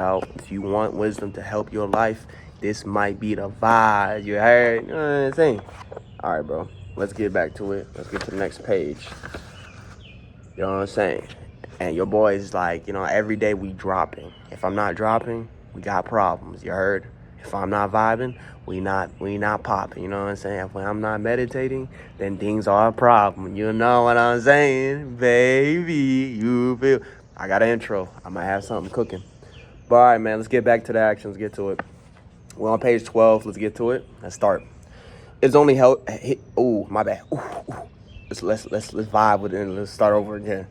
out. If you want wisdom to help your life, this might be the vibe. You heard? You know what I'm saying? All right, bro. Let's get back to it. Let's get to the next page. You know what I'm saying? And your boy is like, every day we dropping. If I'm not dropping, we got problems. You heard? If I'm not vibing, we not popping. You know what I'm saying? If I'm not meditating, then things are a problem. You know what I'm saying? Baby, you feel. I got an intro. I might have something cooking. But all right, man, let's get back to the action. Let's get to it. We're on page 12. Let's get to it. Let's start. It's only help. Ooh, my bad. Ooh. Let's vibe with it and let's start over again.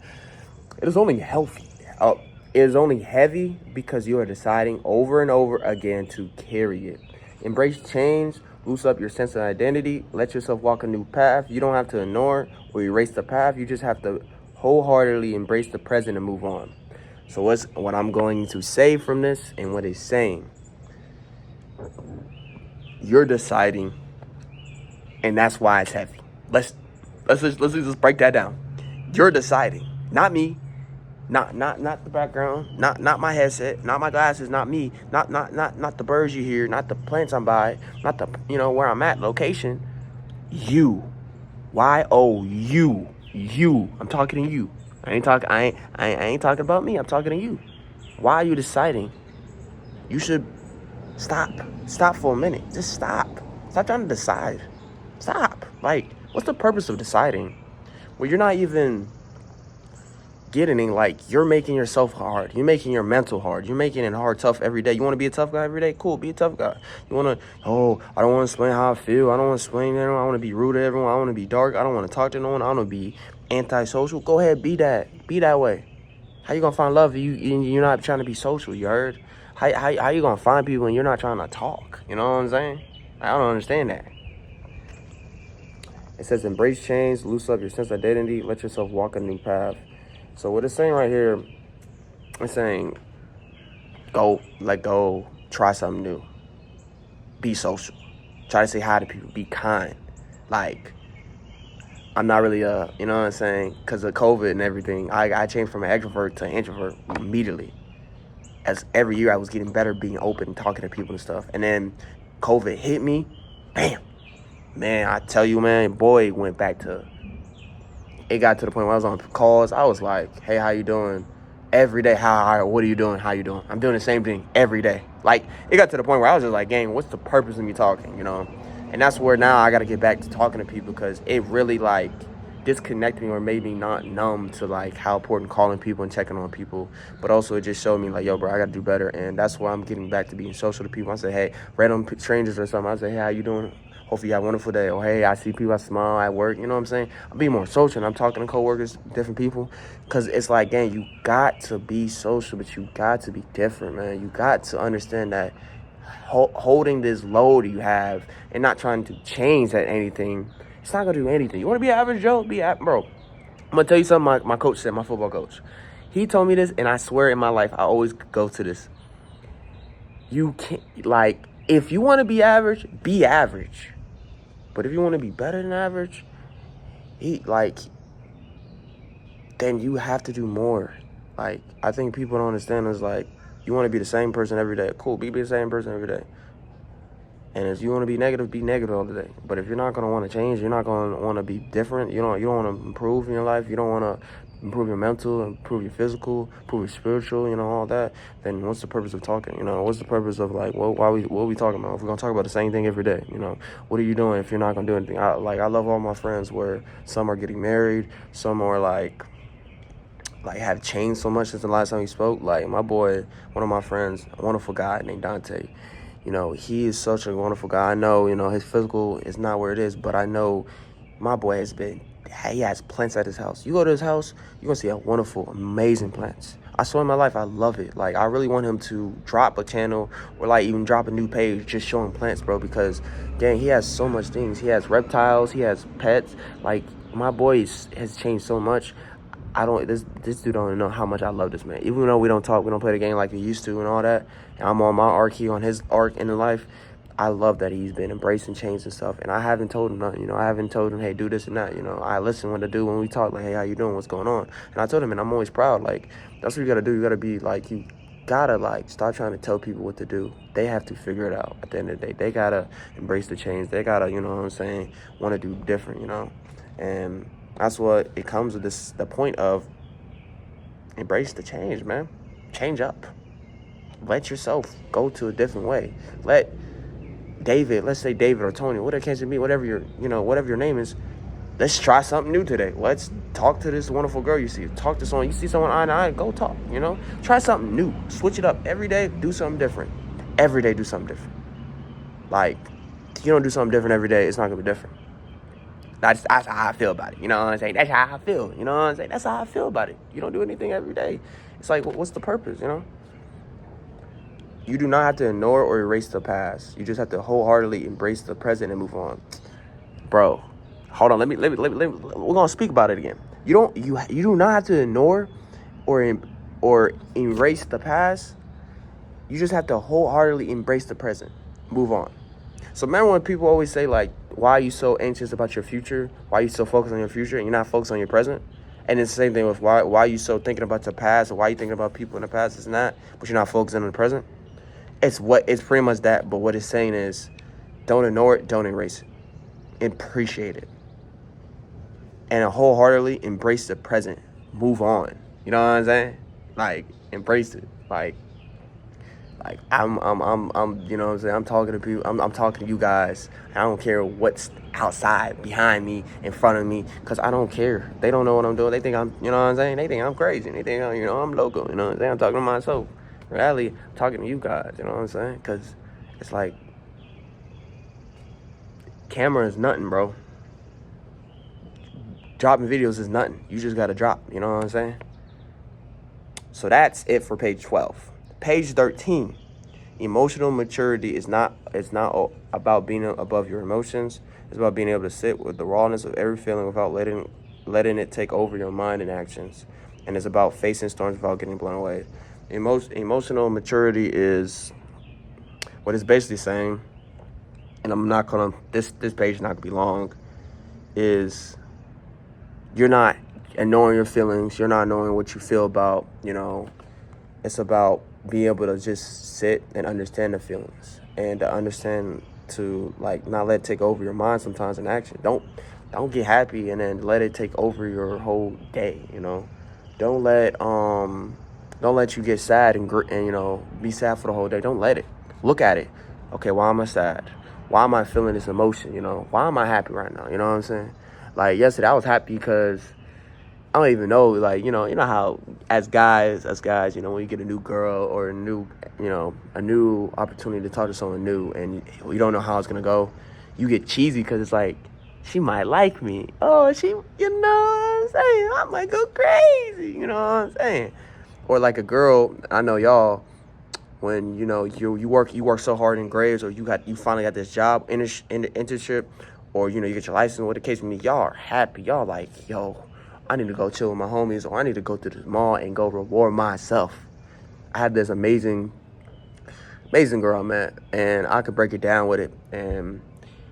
It is only healthy. It is only heavy because you are deciding over and over again to carry it. Embrace change. Loose up your sense of identity. Let yourself walk a new path. You don't have to ignore or erase the path. You just have to wholeheartedly embrace the present and move on. So what I'm going to say from this and what it's saying, you're deciding, and that's why it's heavy. Let's just break that down. You're deciding, not me, not the background, not my headset, not my glasses, not me, not the birds you hear, not the plants I'm by, not the where I'm at, location. You, you. I'm talking to you. I ain't talking about me. I'm talking to you. Why are you deciding? You should stop for a minute. Just stop trying to decide. Stop. Like, what's the purpose of deciding? Well, you're not even getting it. Like, you're making yourself hard. You're making your mental hard. You're making it hard, tough every day. You want to be a tough guy every day? Cool, be a tough guy. You want to, I don't want to explain how I feel. I don't want to explain to everyone. I want to be rude to everyone. I want to be dark. I don't want to talk to no one. I want to be antisocial. Go ahead, be that. Be that way. How you going to find love if you're not trying to be social, you heard? How you going to find people when you're not trying to talk? You know what I'm saying? I don't understand that. It says, embrace change, loose up your sense of identity, let yourself walk a new path. So what it's saying right here, it's saying, let go, try something new. Be social. Try to say hi to people. Be kind. Like, I'm not really you know what I'm saying? Because of COVID and everything, I changed from an extrovert to an introvert immediately. As every year I was getting better being open, talking to people and stuff. And then COVID hit me, bam. Man, I tell you, man, boy, it went back to, it got to the point where I was on calls. I was like, hey, how you doing? Every day, what are you doing? How you doing? I'm doing the same thing every day. Like, it got to the point where I was just like, gang, what's the purpose of me talking, And that's where now I got to get back to talking to people because it really, like, disconnected me or made me not numb to, like, how important calling people and checking on people. But also it just showed me, like, yo, bro, I got to do better. And that's why I'm getting back to being social to people. I say, hey, random strangers or something. I say, hey, how you doing? Hopefully you have a wonderful day. Or, hey, I see people, I smile at work. You know what I'm saying? I'm being more social and I'm talking to coworkers, different people. Because it's like, gang, you got to be social, but you got to be different, man. You got to understand that holding this load you have and not trying to change that anything, it's not going to do anything. You want to be average, Joe? Bro. I'm going to tell you something my coach said, my football coach. He told me this, and I swear in my life, I always go to this. You can't, like, if you want to be average, be average. But if you want to be better than average, then you have to do more. Like, I think people don't understand is like, you want to be the same person every day. Cool, be the same person every day. And if you want to be negative all the day. But if you're not going to want to change, you're not going to want to be different. You don't want to improve in your life. You don't want to improve your mental, improve your physical, improve your spiritual, all that. Then what's the purpose of talking? What's the purpose of, like, what are we talking about? If we're going to talk about the same thing every day, what are you doing if you're not going to do anything? I love all my friends where some are getting married, some are like have changed so much since the last time we spoke. Like, my boy, one of my friends, a wonderful guy named Dante, he is such a wonderful guy. I know, his physical is not where it is, but I know my boy he has plants at his house. You go to his house, you're going to see a wonderful, amazing plants. I saw in my life, I love it. Like, I really want him to drop a channel or, like, even drop a new page just showing plants, bro, because, dang, he has so much things. He has reptiles, he has pets. Like, my boy has changed so much. This dude don't know how much I love this man. Even though we don't talk, we don't play the game like we used to and all that, and I'm on my arc, he on his arc in life, I love that he's been embracing change and stuff. And I haven't told him nothing, I haven't told him, hey, do this and that, I listen when to do when we talk, like, hey, how you doing? What's going on? And I told him, and I'm always proud, like, that's what you got to do. You got to be, like, you gotta, like, stop trying to tell people what to do. They have to figure it out at the end of the day. They gotta embrace the change. They gotta, you know what I'm saying, want to do different, you know? And that's what it comes with the point of embrace the change, man. Change up. Let yourself go to a different way. Let David, let's say David or Tony, whatever it can be, whatever your name is, let's try something new today. Let's talk to this wonderful girl you see. Talk to someone. You see someone eye to eye, go talk, you know? Try something new. Switch it up. Every day, do something different. Every day, do something different. Like, if you don't do something different every day, it's not going to be different. That's how I feel about it. You know what I'm saying? That's how I feel. You know what I'm saying? That's how I feel about it. You don't do anything every day. It's like, what's the purpose, you know? You do not have to ignore or erase the past. You just have to wholeheartedly embrace the present and move on. Bro, hold on. Let me we're going to speak about it again. You do not have to ignore or erase the past. You just have to wholeheartedly embrace the present. Move on. So remember when people always say, like, why are you so anxious about your future? Why are you so focused on your future and you're not focused on your present? And it's the same thing with why are you so thinking about the past, or why are you thinking about people in the past, it's not, but you're not focusing on the present? It's pretty much that, but what it's saying is don't ignore it, don't erase it. Appreciate it. And wholeheartedly embrace the present. Move on. You know what I'm saying? Like, embrace it. Like I'm you know what I'm saying, I'm talking to people, I'm talking to you guys. I don't care what's outside, behind me, in front of me, because I don't care. They don't know what I'm doing. They think I'm, you know what I'm saying, they think I'm crazy. They think I'm local, you know what I'm saying? I'm talking to myself. Really, I'm talking to you guys, you know what I'm saying? Because it's like, camera is nothing, bro. Dropping videos is nothing. You just got to drop, you know what I'm saying? So that's it for page 12. Page 13, emotional maturity is not about being above your emotions. It's about being able to sit with the rawness of every feeling without letting it take over your mind and actions. And it's about facing storms without getting blown away. Emotional maturity is what it's basically saying, and I'm not gonna, this page is not gonna be long, is you're not ignoring your feelings, you're not knowing what you feel about, you know. It's about being able to just sit and understand the feelings, and to understand, to, like, not let it take over your mind sometimes in action. Don't get happy and then let it take over your whole day, you know. Don't let you get sad and you know, be sad for the whole day. Don't let it. Look at it. Okay, why am I sad? Why am I feeling this emotion, you know? Why am I happy right now? You know what I'm saying? Like, yesterday I was happy because I don't even know, like, you know how as guys, you know, when you get a new girl or a new opportunity to talk to someone new and you don't know how it's going to go, you get cheesy because it's like, she might like me. Oh, you know what I'm saying? I might go crazy, you know what I'm saying? Or like a girl, I know y'all, when, you know, you work so hard in grades, or you finally got this job, internship, or, you know, you get your license, what the case may be, y'all are happy. Y'all like, yo, I need to go chill with my homies, or I need to go to the mall and go reward myself. I had this amazing girl I met, and I could break it down with it. And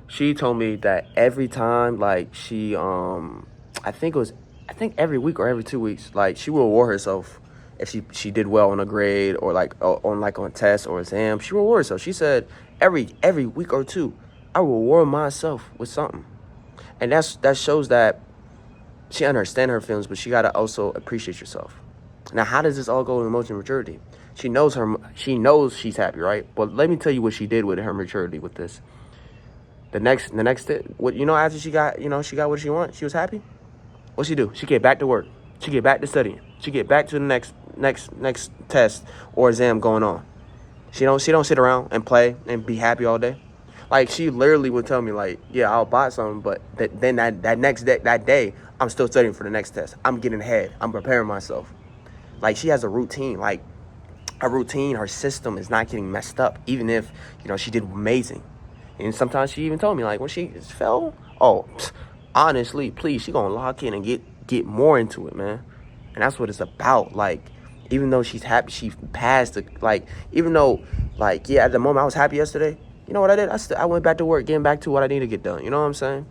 she told me that every time, like, she, I think every week or every 2 weeks, like, she will reward herself if she did well on a grade, or like on a test or exam. She reward herself. She said every week or two, I reward myself with something. And that shows that she understands her feelings, but she got to also appreciate yourself. Now, how does this all go with emotional maturity? She knows she's happy, right? But let me tell you what she did with her maturity with this. The next what, you know, after she got what she wanted, she was happy. What'd she do? She get back to work. She get back to studying. She get back to the next test or exam going on. She don't sit around and play and be happy all day. Like, she literally would tell me, like, yeah, I'll buy something, but then that next day, I'm still studying for the next test. I'm getting ahead. I'm preparing myself. Like, she has a routine. Like, her system is not getting messed up, even if, you know, she did amazing. And sometimes she even told me, like, when she fell, honestly, please, she gonna lock in and get more into it, man. And that's what it's about. Like, even though she's happy, she passed the, like, even though, like, yeah, at the moment I was happy yesterday, you know what I did? I went back to work, getting back to what I need to get done. You know what I'm saying?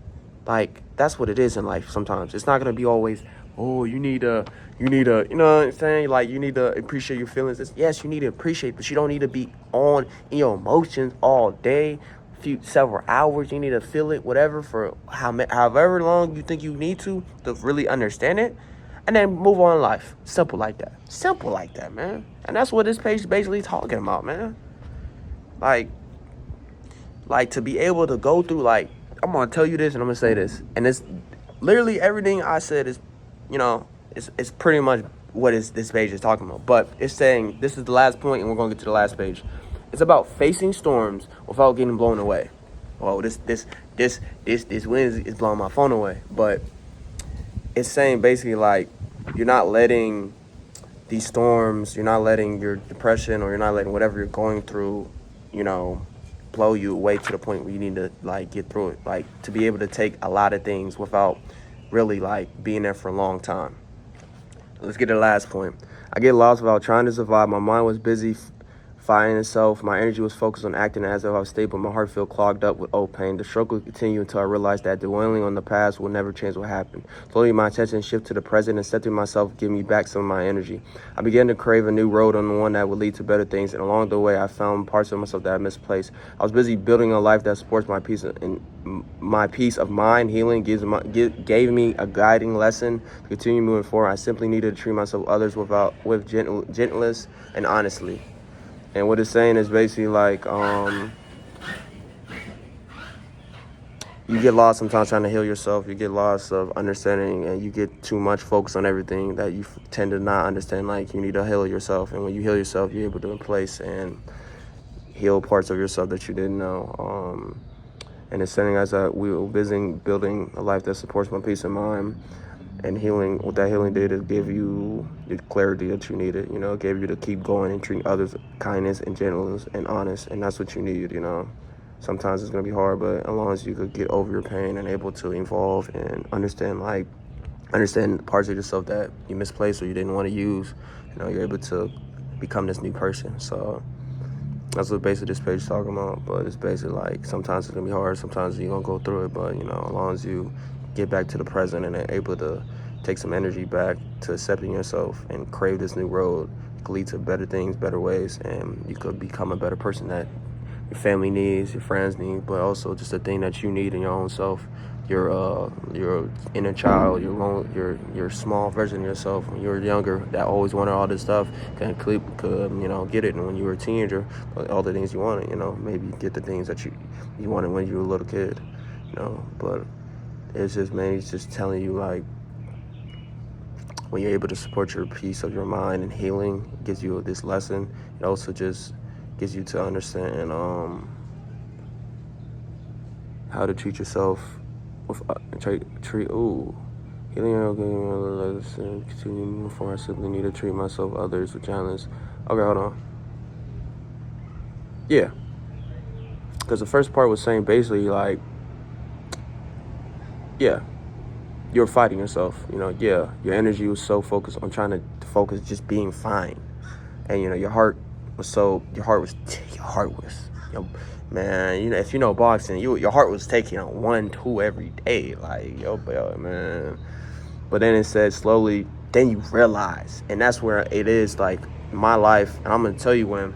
Like, that's what it is in life sometimes. It's not going to be always oh, you need to, you know what I'm saying? Like, you need to appreciate your feelings. Yes, you need to appreciate, but you don't need to be on in your emotions all day, several hours. You need to feel it, whatever, for however long you think you need to really understand it, and then move on in life. Simple like that. Simple like that, man. And that's what this page is basically talking about, man. Like to be able to go through, like, I'm gonna tell you this and I'm gonna say this, and it's literally everything I said is, it's pretty much what this page is talking about. But it's saying this is the last point, and we're gonna get to the last page. It's about facing storms without getting blown away. Well, this wind is blowing my phone away, but it's saying basically like you're not letting these storms, you're not letting your depression, or you're not letting whatever you're going through, blow you away to the point where you need to like get through it. Like to be able to take a lot of things without really like being there for a long time. Let's get to the last point. I get lost without trying to survive. My mind was busy fighting itself. My energy was focused on acting as if I was stable. My heart felt clogged up with old pain. The struggle continued until I realized that dwelling on the past will never change what happened. Slowly, my attention shifted to the present, and accepting myself gave me back some of my energy. I began to crave a new road, on the one that would lead to better things, and along the way, I found parts of myself that I misplaced. I was busy building a life that supports my peace of mind. Healing gave me a guiding lesson to continue moving forward. I simply needed to treat myself, others with gentleness and honestly. And what it's saying is basically like, you get lost sometimes trying to heal yourself. You get lost of understanding, and you get too much focus on everything that you tend to not understand. Like, you need to heal yourself. And when you heal yourself, you're able to replace and heal parts of yourself that you didn't know. And it's saying as we were busy building a life that supports my peace of mind. And healing, what that healing did is give you the clarity that you needed, it gave you to keep going and treat others with kindness and gentleness and honest. And that's what you need, Sometimes it's going to be hard, but as long as you could get over your pain and able to evolve and understand parts of yourself that you misplaced or you didn't want to use, you're able to become this new person. So that's what basically this page is talking about. But it's basically like sometimes it's going to be hard, sometimes you're going to go through it, but, as long as you get back to the present and are able to take some energy back to accepting yourself and crave this new road, it could lead to better things, better ways, and you could become a better person that your family needs, your friends need, but also just a thing that you need in your own self. Your inner child, your small version of yourself when you were younger that always wanted all this stuff could get it. And when you were a teenager, all the things you wanted, maybe get the things that you wanted when you were a little kid, but it's just, man, he's just telling you, like, when you're able to support your peace of your mind and healing, it gives you this lesson. It also just gives you to understand how to treat yourself with healing. Continue moving forward. I simply need to treat myself, others with gentleness. Okay, hold on. Yeah, because the first part was saying basically like, yeah, you're fighting yourself, your energy was so focused on trying to focus just being fine. And, your heart was, man, if you know boxing, your heart was taking on 1-2 every day, like, man. But then it said slowly, then you realize, and that's where it is, like, my life, and I'm going to tell you when,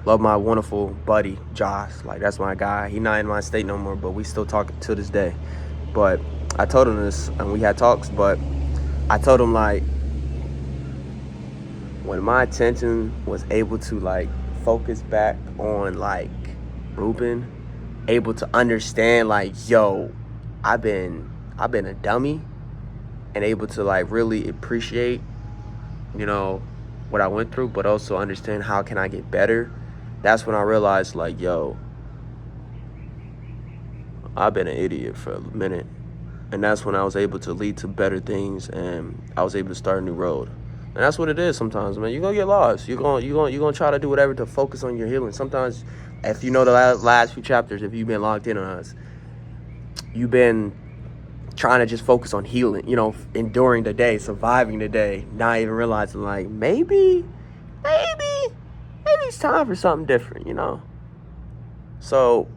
love my wonderful buddy, Josh, like, that's my guy. He not in my state no more, but we still talk to this day. But I told him this, and we had talks, but I told him, like, when my attention was able to, like, focus back on, like, Ruben, able to understand, like, I've been a dummy, and able to, like, really appreciate, what I went through, but also understand how can I get better. That's when I realized, like, I've been an idiot for a minute. And that's when I was able to lead to better things, and I was able to start a new road. And that's what it is sometimes, man. You're going to get lost. You're going to try to do whatever to focus on your healing. Sometimes, if you know the last few chapters, if you've been locked in on us, you've been trying to just focus on healing, enduring the day, surviving the day, not even realizing, like, maybe it's time for something different, So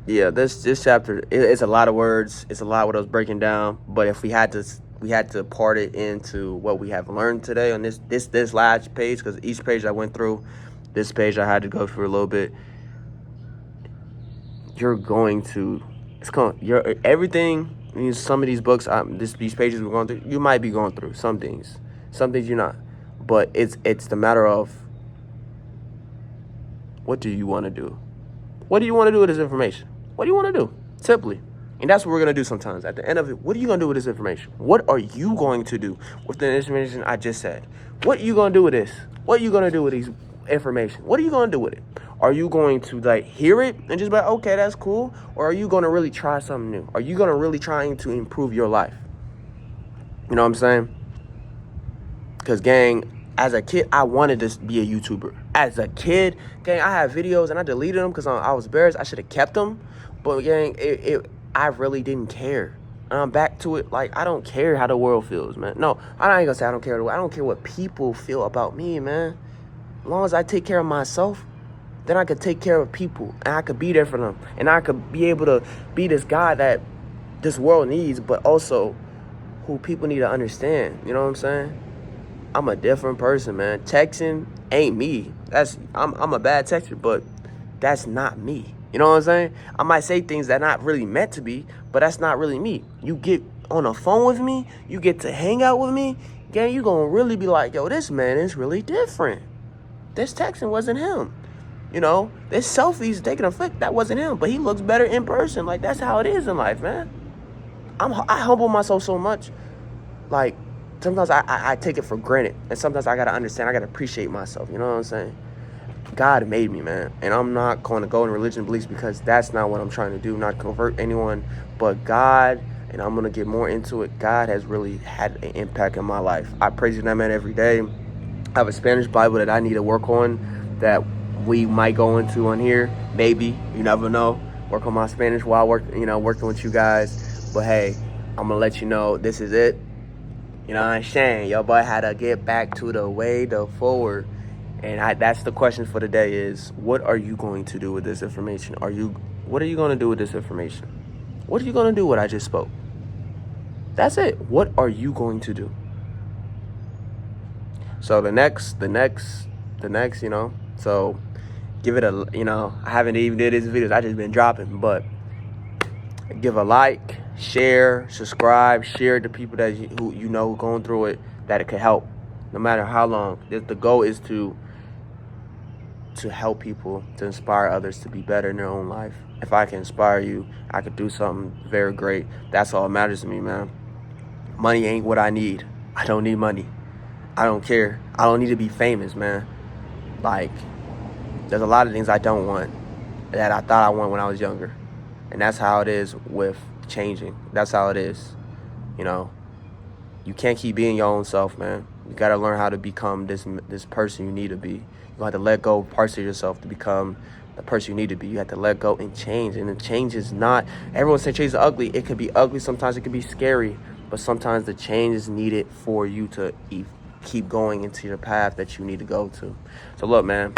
Yeah, this chapter, it's a lot of words. It's a lot what I was breaking down. But if we had to part it into what we have learned today on this last page, because each page I went through, this page I had to go through a little bit. You're going to, you're everything. Some of these books, these pages we're going through, you might be going through some things you're not. But it's the matter of, what do you want to do? What do you want to do with this information? What do you want to do? Simply. And that's what we're going to do sometimes. At the end of it, what are you going to do with this information? What are you going to do with the information I just said? What are you going to do with this? What are you going to do with these information? What are you going to do with it? Are you going to like hear it and just be like, okay, that's cool? Or are you going to really try something new? Are you going to really trying to improve your life? You know what I'm saying? Because, gang, as a kid, I wanted to be a YouTuber. As a kid, gang, I had videos and I deleted them because I was embarrassed. I should have kept them. But, gang, I really didn't care. And I'm back to it. Like, I don't care how the world feels, man. No, I ain't gonna say I don't care. I don't care what people feel about me, man. As long as I take care of myself, then I could take care of people. And I could be there for them. And I could be able to be this guy that this world needs, but also who people need to understand. You know what I'm saying? I'm a different person, man. Texting ain't me. I'm a bad texter, but that's not me. You know what I'm saying? I might say things that not really meant to be, but that's not really me. You get on the phone with me, you get to hang out with me, gang, you gonna really be like, yo, this man is really different. This texting wasn't him. You know, this selfies taking a flick, that wasn't him, but he looks better in person. Like, that's how it is in life, man. I humble myself so much. Like, sometimes I take it for granted. And sometimes I got to understand, I got to appreciate myself. You know what I'm saying? God made me, man. And I'm not going to go in religion beliefs because that's not what I'm trying to do. Not convert anyone, but God, and I'm going to get more into it. God has really had an impact in my life. I praise that man every day. I have a Spanish Bible that I need to work on that we might go into on here. Maybe. You never know. Work on my Spanish while working with you guys. But hey, I'm going to let you know this is it. You know what I'm saying? Your boy had to get back to the way to forward. And that's the question for today is, what are you going to do with this information? What are you going to do with this information? What are you going to do what I just spoke? That's it. What are you going to do? So the next, so give it a, I haven't even did these videos. I just been dropping, but give a like, share, subscribe, share to people that who going through it, that it could help, no matter how long. The goal is to help people, to inspire others to be better in their own life. If I can inspire you, I could do something very great. That's all that matters to me, man. Money ain't what I need. I don't need money. I don't care. I don't need to be famous, man. Like, there's a lot of things I don't want that I thought I wanted when I was younger. And that's how it is with changing. That's how it is. You know, you can't keep being your own self, man. You got to learn how to become this person you need to be. You have to let go of parts of yourself to become the person you need to be. You have to let go and change. And the change is not, everyone says change is ugly. It could be ugly. Sometimes it could be scary. But sometimes the change is needed for you to keep going into your path that you need to go to. So look, man,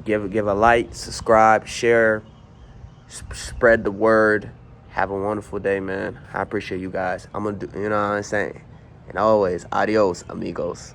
give a like, subscribe, share, spread the word. Have a wonderful day, man. I appreciate you guys. I'm going to do, you know what I'm saying? And always, adios, amigos.